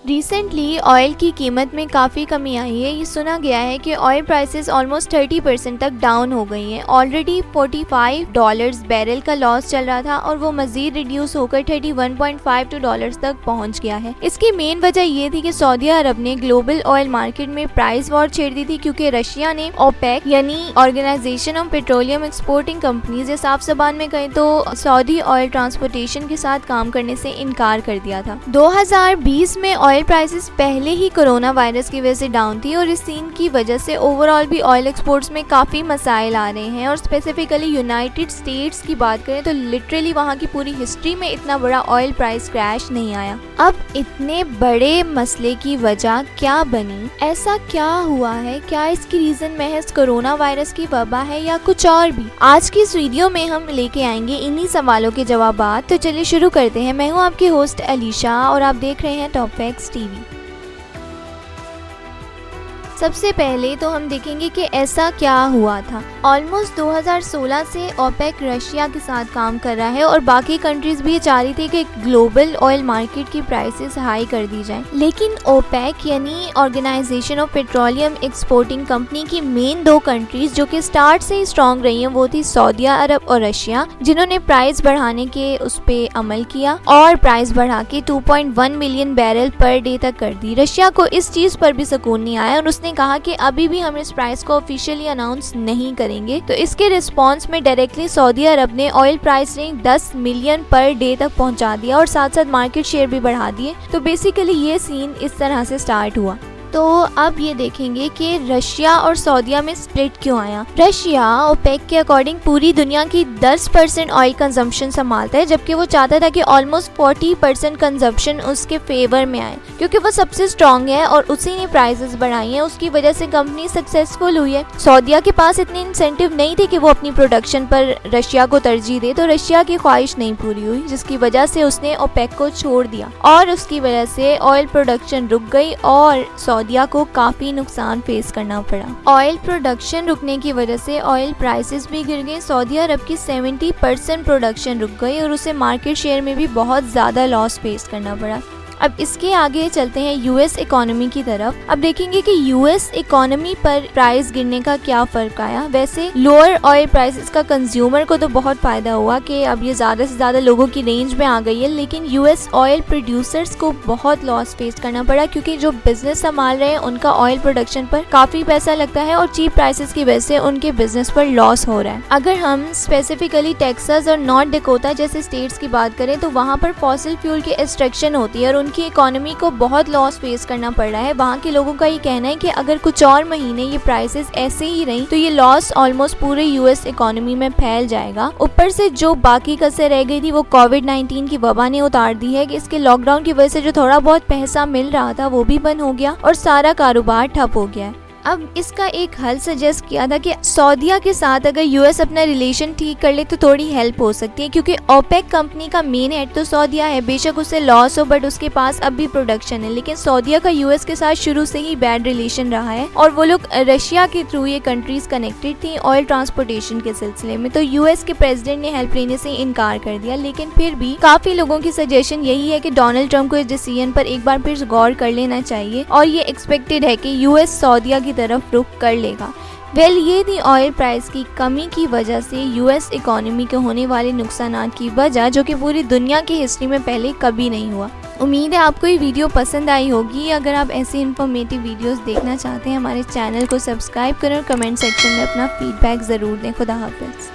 Recently oil की कीमत में काफ़ी कमी आई है। ये सुना गया है कि ऑयल प्राइसेस ऑलमोस्ट 30% तक डाउन हो गई हैं। ऑलरेडी $45 बैरल का लॉस चल रहा था और वो मजीद रिड्यूस होकर $31.52 तक पहुंच गया है। इसकी मेन वजह ये थी कि सऊदी अरब ने ग्लोबल ऑयल मार्केट में प्राइस वॉर छेड़ दी थी, क्योंकि रशिया ने ओपेक यानी organisation of petroleum exporting companies या साफ जबान में कहें तो सऊदी ऑयल ट्रांसपोर्टेशन के साथ काम करने से इनकार कर दिया था। 2020 में ऑयल प्राइसेस पहले ही कोरोना वायरस की वजह से डाउन थी और इस सीन की वजह से ओवरऑल भी ऑयल एक्सपोर्ट्स में काफ़ी मसाइल आ रहे हैं। और स्पेसिफिकली यूनाइटेड स्टेट्स की बात करें तो लिटरली वहाँ की पूरी हिस्ट्री में इतना बड़ा ऑयल प्राइस क्रैश नहीं आया। अब इतने बड़े मसले की वजह क्या बनी, ऐसा क्या हुआ है, क्या इसकी रीज़न महज कोरोना वायरस की वबा है या कुछ और भी? आज की इस वीडियो में हम लेके आएंगे इन्हीं सवालों के जवाबात। तो चलिए शुरू करते हैं। मैं हूँ आपकी होस्ट अलीशा और आप देख रहे हैं टॉप फैक्ट्स टीवी। सबसे पहले तो हम देखेंगे कि ऐसा क्या हुआ था। ऑलमोस्ट 2016 से ओपेक रशिया के साथ काम कर रहा है और बाकी कंट्रीज भी चाह रही थी कि ग्लोबल ऑयल मार्केट की प्राइसेस हाई कर दी जाए, लेकिन ओपेक यानी organisation of petroleum exporting company की मेन दो कंट्रीज जो कि स्टार्ट से ही स्ट्रॉन्ग रही हैं वो थी सऊदी अरब और रशिया, जिन्होंने प्राइस बढ़ाने के उस पे अमल किया और प्राइस बढ़ा के 2.1 मिलियन बैरल पर डे तक कर दी। रशिया को इस चीज पर भी सुकून नहीं आया और उसने कहा कि अभी भी हम इस प्राइस को ऑफिशियली अनाउंस नहीं करेंगे। तो इसके रिस्पांस में डायरेक्टली सऊदी अरब ने oil price range 10 million per day तक पहुंचा दिया और साथ साथ मार्केट शेयर भी बढ़ा दिए। तो बेसिकली ये सीन इस तरह से स्टार्ट हुआ। तो अब ये देखेंगे कि रशिया और सऊदीया में स्प्लिट क्यों आया। रशिया ओपेक के अकॉर्डिंग पूरी दुनिया की 10% ऑयल कंजम्पशन संभालता है, जबकि वो चाहता था कि ऑलमोस्ट 40% कंजम्पशन उसके फेवर में आए, क्योंकि वो सबसे स्ट्रॉन्ग है और उसी ने प्राइसेस बढ़ाई हैं। उसकी वजह से कंपनी सक्सेसफुल हुई है। सऊदीया के पास इतनी इंसेंटिव नहीं थी कि वो अपनी प्रोडक्शन पर रशिया को तरजीह दे, तो रशिया की ख्वाहिश नहीं पूरी हुई, जिसकी वजह से उसने ओपेक को छोड़ दिया और उसकी वजह से ऑयल प्रोडक्शन रुक गई और सऊदीया को काफी नुकसान फेस करना पड़ा। ऑयल प्रोडक्शन रुकने की वजह से ऑयल प्राइसेस भी गिर गए। सऊदी अरब की 70% प्रोडक्शन रुक गई और उसे मार्केट शेयर में भी बहुत ज्यादा लॉस फेस करना पड़ा। अब इसके आगे चलते हैं यूएस इकोनॉमी की तरफ। अब देखेंगे कि यूएस इकोनॉमी पर प्राइस गिरने का क्या फर्क आया। वैसे लोअर ऑयल प्राइसेस का कंज्यूमर को तो बहुत फायदा हुआ कि अब ये ज्यादा से ज्यादा लोगों की रेंज में आ गई है, लेकिन यूएस ऑयल प्रोड्यूसर्स को बहुत लॉस फेस करना पड़ा, क्योंकि जो बिजनेस संभाल रहे हैं उनका ऑयल प्रोडक्शन पर काफी पैसा लगता है और चीप प्राइसेस की वजह से उनके बिजनेस पर लॉस हो रहा है। अगर हम स्पेसिफिकली टेक्सास और नॉर्थ डकोटा जैसे स्टेट्स की बात करें तो वहाँ पर फॉसिल फ्यूल की एक्सट्रैक्शन होती है और उनकी इकोनॉमी को बहुत लॉस फेस करना पड़ रहा है। वहाँ के लोगों का ये कहना है कि अगर कुछ और महीने ये प्राइसेस ऐसे ही रही तो ये लॉस ऑलमोस्ट पूरे यूएस इकोनॉमी में फैल जाएगा। ऊपर से जो बाकी कसर रह गई थी वो कोविड-19 की वबा ने उतार दी है कि इसके लॉकडाउन की वजह से जो थोड़ा बहुत पैसा मिल रहा था वो भी बंद हो गया और सारा कारोबार ठप हो गया है। अब इसका एक हल सजेस्ट किया था कि सऊदीया के साथ अगर यूएस अपना रिलेशन ठीक कर ले तो थोड़ी हेल्प हो सकती है, क्योंकि ओपेक कंपनी का मेन हेड तो सऊदीया है। बेशक उससे लॉस हो बट उसके पास अब भी प्रोडक्शन है, लेकिन सऊदीया का यूएस के साथ शुरू से ही बैड रिलेशन रहा है और वो लोग रशिया के थ्रू ये कंट्रीज कनेक्टेड थी ऑयल ट्रांसपोर्टेशन के सिलसिले में। तो यूएस के प्रेसिडेंट ने हेल्प लेने से इनकार कर दिया, लेकिन फिर भी काफी लोगों की सजेशन यही है कि डोनाल्ड ट्रंप को इस डिसीजन पर एक बार फिर गौर कर लेना चाहिए और ये एक्सपेक्टेड है कि यूएस सऊदीया की तरफ रुख कर लेगा। ये थी ऑयल प्राइस की कमी की वजह से यूएस इकोनॉमी के होने वाले नुकसान की वजह, जो कि पूरी दुनिया की हिस्ट्री में पहले कभी नहीं हुआ। उम्मीद है आपको ये वीडियो पसंद आई होगी। अगर आप ऐसे इन्फॉर्मेटिव वीडियोस देखना चाहते हैं हमारे चैनल को सब्सक्राइब करें और कमेंट सेक्शन में अपना फीडबैक ज़रूर दें। खुदा हाफिज़।